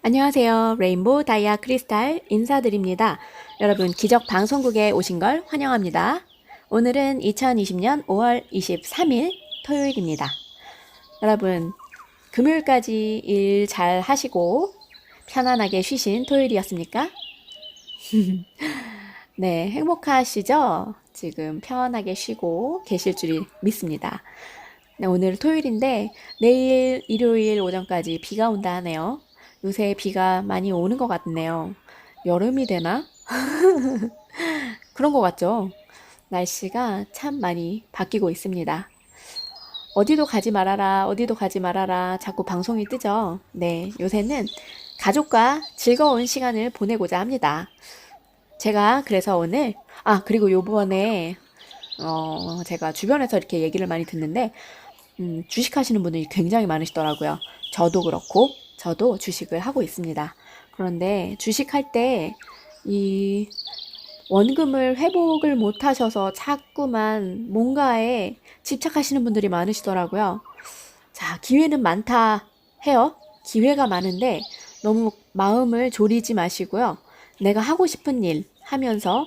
안녕하세요. 레인보우 다이아 크리스탈 인사드립니다. 여러분, 기적 방송국에 오신 걸 환영합니다. 오늘은 2020년 5월 23일 토요일입니다. 여러분, 금요일까지 일 잘 하시고 편안하게 쉬신 토요일이었습니까? 네, 행복하시죠? 지금 편하게 쉬고 계실 줄 믿습니다. 네, 오늘 토요일인데 내일 일요일 오전까지 비가 온다 하네요. 요새 비가 많이 오는 것 같네요. 여름이 되나? 그런 것 같죠? 날씨가 참 많이 바뀌고 있습니다. 어디도 가지 말아라, 어디도 가지 말아라, 자꾸 방송이 뜨죠? 네, 요새는 가족과 즐거운 시간을 보내고자 합니다. 제가 그래서 오늘, 그리고 요번에, 제가 주변에서 이렇게 얘기를 많이 듣는데, 주식하시는 분들이 굉장히 많으시더라고요. 저도 그렇고, 저도 주식을 하고 있습니다. 그런데 주식할 때, 이 원금을 회복을 못 하셔서 자꾸만 뭔가에 집착하시는 분들이 많으시더라고요. 자, 기회는 많다 해요. 기회가 많은데 너무 마음을 졸이지 마시고요. 내가 하고 싶은 일 하면서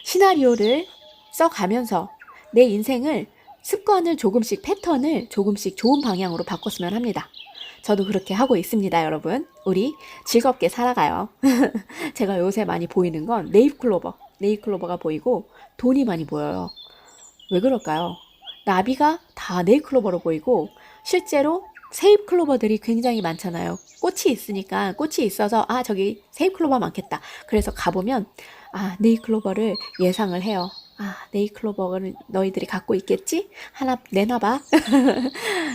시나리오를 써가면서 내 인생을 습관을 조금씩 패턴을 조금씩 좋은 방향으로 바꿨으면 합니다. 저도 그렇게 하고 있습니다, 여러분. 우리 즐겁게 살아가요. 제가 요새 많이 보이는 건 네잎클로버가 보이고 돈이 많이 보여요. 왜 그럴까요? 나비가 다 네잎클로버로 보이고 실제로 세잎클로버들이 굉장히 많잖아요. 꽃이 있으니까 꽃이 있어서 저기 세잎클로버 많겠다. 그래서 가보면 네잎클로버를 예상을 해요. 네잎클로버를 너희들이 갖고 있겠지? 하나 내놔봐.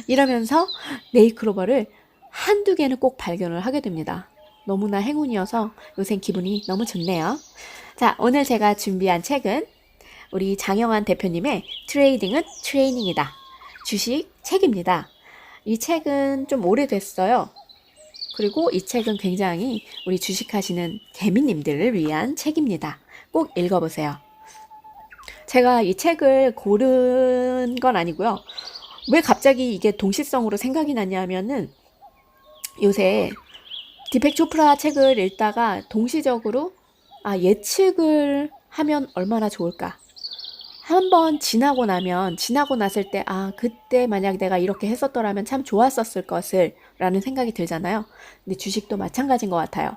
이러면서 네잎클로버를 한두 개는 꼭 발견을 하게 됩니다. 너무나 행운이어서 요새 기분이 너무 좋네요. 자, 오늘 제가 준비한 책은 우리 장영환 대표님의 트레이딩은 트레이닝이다. 주식 책입니다. 이 책은 좀 오래됐어요. 그리고 이 책은 굉장히 우리 주식하시는 개미님들을 위한 책입니다. 꼭 읽어보세요. 제가 이 책을 고른 건 아니고요. 왜 갑자기 이게 동시성으로 생각이 났냐면은 요새 디펙 초프라 책을 읽다가 동시적으로 예측을 하면 얼마나 좋을까? 한번 지나고 났을 때, 그때 만약 내가 이렇게 했었더라면 참 좋았었을 것을, 라는 생각이 들잖아요. 근데 주식도 마찬가지인 것 같아요.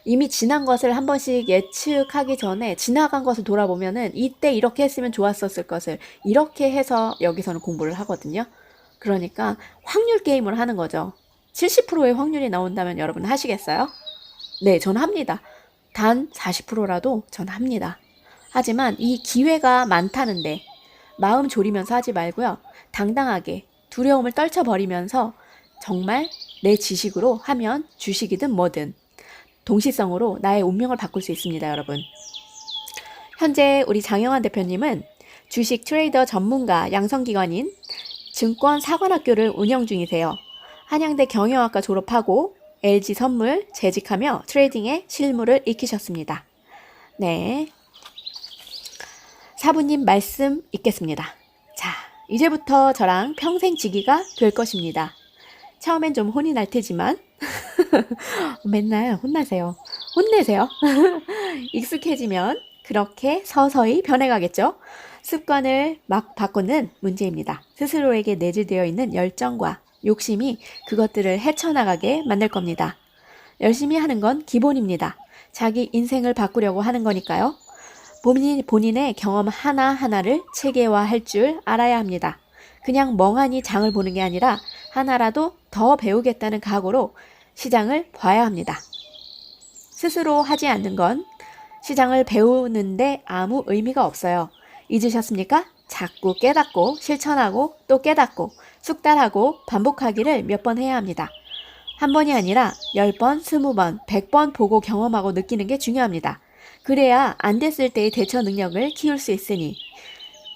이미 지난 것을 한 번씩 예측하기 전에 지나간 것을 돌아보면은 이때 이렇게 했으면 좋았었을 것을, 이렇게 해서 여기서는 공부를 하거든요. 그러니까 확률 게임을 하는 거죠. 70%의 확률이 나온다면 여러분 하시겠어요? 네, 전 합니다. 단 40%라도 전 합니다. 하지만 이 기회가 많다는데 마음 졸이면서 하지 말고요. 당당하게 두려움을 떨쳐버리면서 정말 내 지식으로 하면 주식이든 뭐든 동시성으로 나의 운명을 바꿀 수 있습니다, 여러분. 현재 우리 장영환 대표님은 주식 트레이더 전문가 양성기관인 증권사관학교를 운영 중이세요. 한양대 경영학과 졸업하고 LG선물 재직하며 트레이딩의 실무를 익히셨습니다. 네, 사부님 말씀 읽겠습니다. 자, 이제부터 저랑 평생 지기가 될 것입니다. 처음엔 좀 혼이 날 테지만 맨날 혼나세요. 혼내세요. 익숙해지면 그렇게 서서히 변해가겠죠. 습관을 막 바꾸는 문제입니다. 스스로에게 내재되어 있는 열정과 욕심이 그것들을 헤쳐나가게 만들 겁니다. 열심히 하는 건 기본입니다. 자기 인생을 바꾸려고 하는 거니까요. 본인의 경험 하나하나를 체계화할 줄 알아야 합니다. 그냥 멍하니 장을 보는 게 아니라 하나라도 더 배우겠다는 각오로 시장을 봐야 합니다. 스스로 하지 않는 건 시장을 배우는데 아무 의미가 없어요. 잊으셨습니까? 자꾸 깨닫고 실천하고 또 깨닫고 숙달하고 반복하기를 몇 번 해야 합니다. 한 번이 아니라 10번, 20번, 100번 보고 경험하고 느끼는 게 중요합니다. 그래야 안 됐을 때의 대처 능력을 키울 수 있으니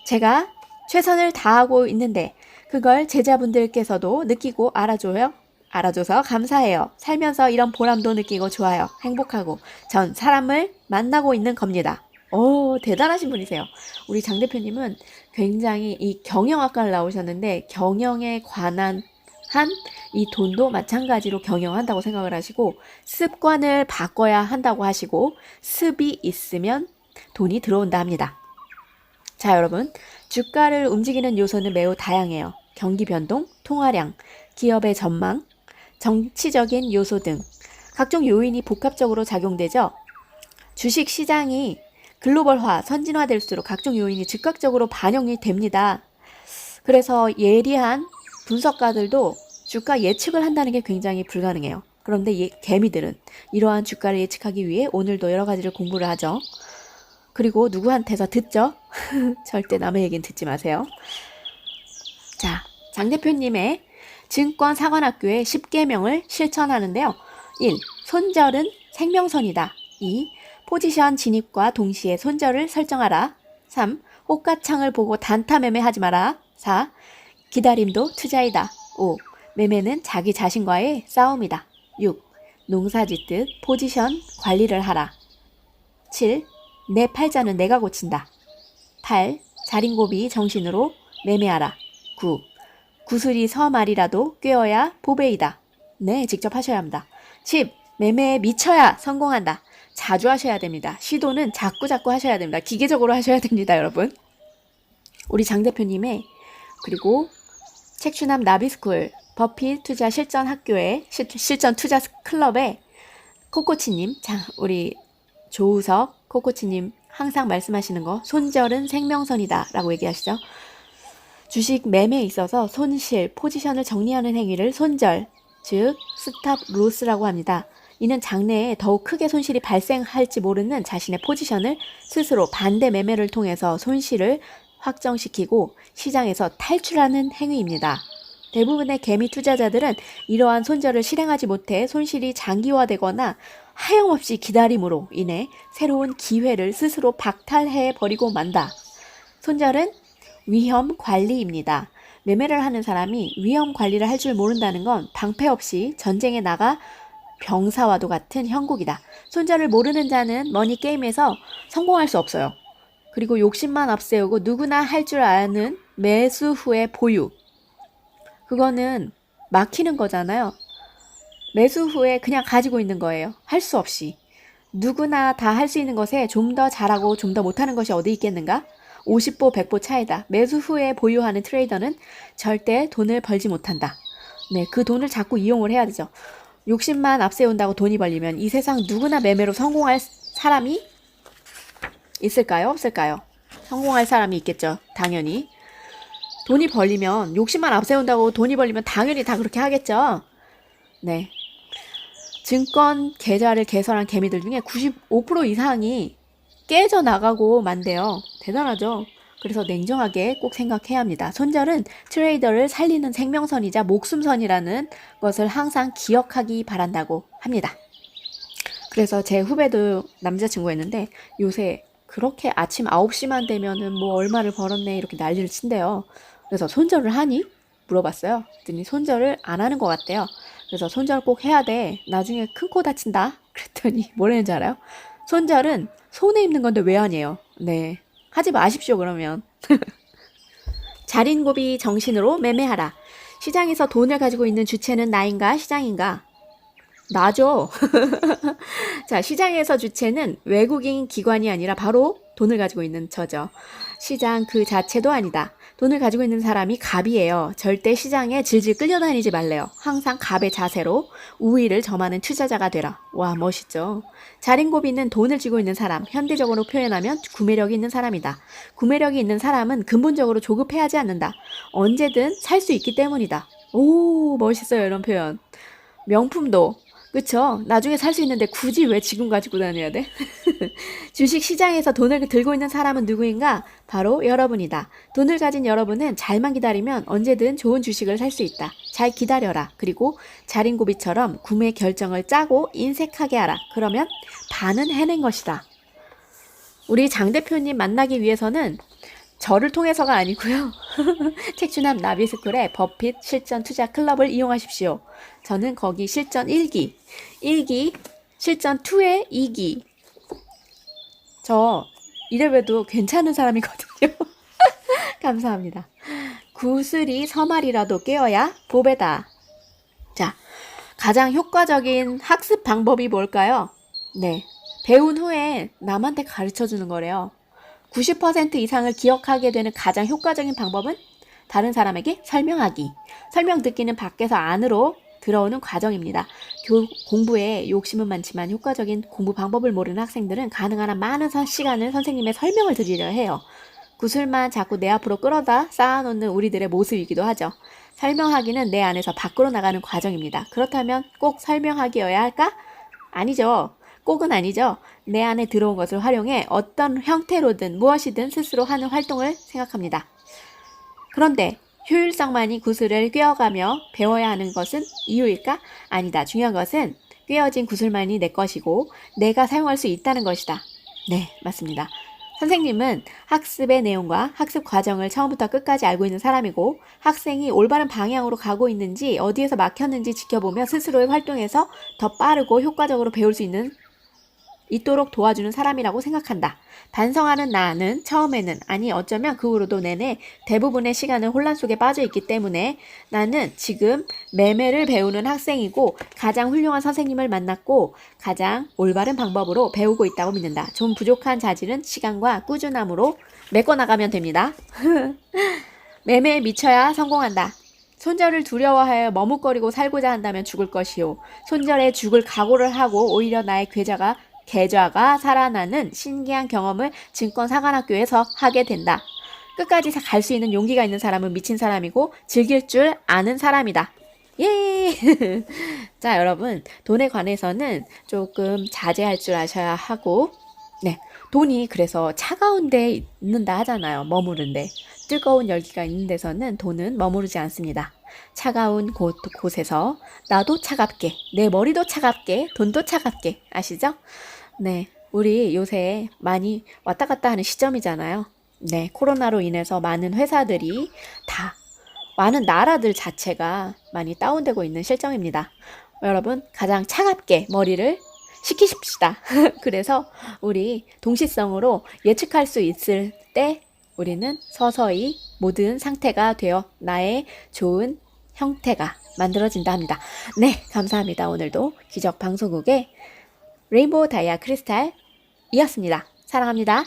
제가 최선을 다하고 있는데 그걸 제자분들께서도 느끼고 알아줘서 감사해요. 살면서 이런 보람도 느끼고 좋아요. 행복하고 전 사람을 만나고 있는 겁니다. 오, 대단하신 분이세요. 우리 장 대표님은 굉장히 이 경영학과를 나오셨는데 경영에 관한 한 이 돈도 마찬가지로 경영한다고 생각을 하시고 습관을 바꿔야 한다고 하시고 습이 있으면 돈이 들어온다 합니다. 자, 여러분, 주가를 움직이는 요소는 매우 다양해요. 경기 변동, 통화량, 기업의 전망, 정치적인 요소 등 각종 요인이 복합적으로 작용되죠. 주식 시장이 글로벌화, 선진화될수록 각종 요인이 즉각적으로 반영이 됩니다. 그래서 예리한 분석가들도 주가 예측을 한다는 게 굉장히 불가능해요. 그런데 개미들은 이러한 주가를 예측하기 위해 오늘도 여러 가지를 공부를 하죠. 그리고 누구한테서 듣죠? 절대 남의 얘기는 듣지 마세요. 자, 장 대표님의 증권사관학교의 10계명을 실천하는데요. 1. 손절은 생명선이다. 2. 포지션 진입과 동시에 손절을 설정하라. 3. 호가창을 보고 단타 매매하지 마라. 4. 기다림도 투자이다. 5. 매매는 자기 자신과의 싸움이다. 6. 농사짓듯 포지션 관리를 하라. 7. 내 팔자는 내가 고친다. 8. 자린고비 정신으로 매매하라. 9. 구슬이 서말이라도 꿰어야 보배이다. 네, 직접 하셔야 합니다. 10. 매매에 미쳐야 성공한다. 자주 하셔야 됩니다. 시도는 자꾸 하셔야 됩니다. 기계적으로 하셔야 됩니다, 여러분. 우리 장 대표님의 그리고 책추남 나비스쿨 버핏 투자 실전 학교의 실전 투자 클럽의 코코치님, 자, 우리 조우석 코코치님 항상 말씀하시는 거 손절은 생명선이다 라고 얘기하시죠. 주식 매매에 있어서 손실, 포지션을 정리하는 행위를 손절, 즉 스탑 로스라고 합니다. 이는 장래에 더욱 크게 손실이 발생할지 모르는 자신의 포지션을 스스로 반대 매매를 통해서 손실을 확정시키고 시장에서 탈출하는 행위입니다. 대부분의 개미 투자자들은 이러한 손절을 실행하지 못해 손실이 장기화되거나 하염없이 기다림으로 인해 새로운 기회를 스스로 박탈해 버리고 만다. 손절은 위험 관리입니다. 매매를 하는 사람이 위험 관리를 할 줄 모른다는 건 방패 없이 전쟁에 나가 병사와도 같은 형국이다. 손절을 모르는 자는 머니게임에서 성공할 수 없어요. 그리고 욕심만 앞세우고 누구나 할 줄 아는 매수 후의 보유. 그거는 막히는 거잖아요. 매수 후에 그냥 가지고 있는 거예요. 할 수 없이. 누구나 다 할 수 있는 것에 좀 더 잘하고 좀 더 못하는 것이 어디 있겠는가? 50보 100보 차이다. 매수 후에 보유하는 트레이더는 절대 돈을 벌지 못한다. 네, 그 돈을 자꾸 이용을 해야 되죠. 욕심만 앞세운다고 돈이 벌리면 이 세상 누구나 매매로 성공할 사람이 있을까요? 없을까요? 성공할 사람이 있겠죠. 당연히. 돈이 벌리면 욕심만 앞세운다고 돈이 벌리면 당연히 다 그렇게 하겠죠. 네. 증권 계좌를 개설한 개미들 중에 95% 이상이 깨져 나가고 만대요. 대단하죠. 그래서 냉정하게 꼭 생각해야 합니다. 손절은 트레이더를 살리는 생명선이자 목숨선이라는 것을 항상 기억하기 바란다고 합니다. 그래서 제 후배도 남자친구였는데 요새 그렇게 아침 9시만 되면은 뭐 얼마를 벌었네 이렇게 난리를 친대요. 그래서 손절을 하니? 물어봤어요. 그랬더니 손절을 안 하는 것 같대요. 그래서 손절 꼭 해야 돼. 나중에 큰 코 다친다. 그랬더니 뭐라는지 알아요? 손절은 손에 입는 건데 왜 아니에요? 네. 하지 마십시오, 그러면. 자린고비 정신으로 매매하라. 시장에서 돈을 가지고 있는 주체는 나인가, 시장인가? 나죠. 자, 시장에서 주체는 외국인 기관이 아니라 바로 돈을 가지고 있는 저죠. 시장 그 자체도 아니다. 돈을 가지고 있는 사람이 갑이에요. 절대 시장에 질질 끌려다니지 말래요. 항상 갑의 자세로 우위를 점하는 투자자가 되라. 와, 멋있죠. 자린고비는 돈을 쥐고 있는 사람, 현대적으로 표현하면 구매력이 있는 사람이다. 구매력이 있는 사람은 근본적으로 조급해하지 않는다. 언제든 살 수 있기 때문이다. 오, 멋있어요, 이런 표현. 명품도 그쵸? 나중에 살 수 있는데 굳이 왜 지금 가지고 다녀야 돼? 주식 시장에서 돈을 들고 있는 사람은 누구인가? 바로 여러분이다. 돈을 가진 여러분은 잘만 기다리면 언제든 좋은 주식을 살 수 있다. 잘 기다려라. 그리고 자린고비처럼 구매 결정을 짜고 인색하게 하라. 그러면 반은 해낸 것이다. 우리 장 대표님 만나기 위해서는 저를 통해서가 아니고요. 책추남 나비스쿨의 버핏 실전 투자 클럽을 이용하십시오. 저는 거기 실전 1기, 실전 2의 2기. 저 이래봬도 괜찮은 사람이거든요. 감사합니다. 구슬이 서말이라도 깨어야 보배다. 자, 가장 효과적인 학습 방법이 뭘까요? 네, 배운 후에 남한테 가르쳐 주는 거래요. 90% 이상을 기억하게 되는 가장 효과적인 방법은 다른 사람에게 설명하기. 설명 듣기는 밖에서 안으로 들어오는 과정입니다. 공부에 욕심은 많지만 효과적인 공부 방법을 모르는 학생들은 가능한 한 많은 시간을 선생님의 설명을 들으려 해요. 구슬만 자꾸 내 앞으로 끌어다 쌓아놓는 우리들의 모습이기도 하죠. 설명하기는 내 안에서 밖으로 나가는 과정입니다. 그렇다면 꼭 설명하기여야 할까? 아니죠. 꼭은 아니죠. 내 안에 들어온 것을 활용해 어떤 형태로든 무엇이든 스스로 하는 활동을 생각합니다. 그런데 효율성만이 구슬을 꿰어가며 배워야 하는 것은 이유일까? 아니다. 중요한 것은 꿰어진 구슬만이 내 것이고 내가 사용할 수 있다는 것이다. 네, 맞습니다. 선생님은 학습의 내용과 학습 과정을 처음부터 끝까지 알고 있는 사람이고 학생이 올바른 방향으로 가고 있는지 어디에서 막혔는지 지켜보며 스스로의 활동에서 더 빠르고 효과적으로 배울 수 있도록 도와주는 사람이라고 생각한다. 반성하는 나는 처음에는, 아니 어쩌면 그 후로도 내내 대부분의 시간을 혼란 속에 빠져 있기 때문에 나는 지금 매매를 배우는 학생이고 가장 훌륭한 선생님을 만났고 가장 올바른 방법으로 배우고 있다고 믿는다. 좀 부족한 자질은 시간과 꾸준함으로 메꿔나가면 됩니다. 매매에 미쳐야 성공한다. 손절을 두려워하여 머뭇거리고 살고자 한다면 죽을 것이요. 손절에 죽을 각오를 하고 오히려 나의 계좌가 살아나는 신기한 경험을 증권사관학교에서 하게 된다. 끝까지 갈 수 있는 용기가 있는 사람은 미친 사람이고 즐길 줄 아는 사람이다. 예! 자, 여러분, 돈에 관해서는 조금 자제할 줄 아셔야 하고, 네, 돈이 그래서 차가운 데 있는다 하잖아요. 머무른데. 뜨거운 열기가 있는 데서는 돈은 머무르지 않습니다. 차가운 곳에서 나도 차갑게, 내 머리도 차갑게, 돈도 차갑게, 아시죠? 네, 우리 요새 많이 왔다 갔다 하는 시점이잖아요. 네, 코로나로 인해서 많은 회사들이 많은 나라들 자체가 많이 다운되고 있는 실정입니다. 여러분, 가장 차갑게 머리를 식히십시다. 그래서 우리 동시성으로 예측할 수 있을 때 우리는 서서히 모든 상태가 되어 나의 좋은 형태가 만들어진다 합니다. 네, 감사합니다. 오늘도 기적방송국의 레인보우 다이아 크리스탈이었습니다. 사랑합니다.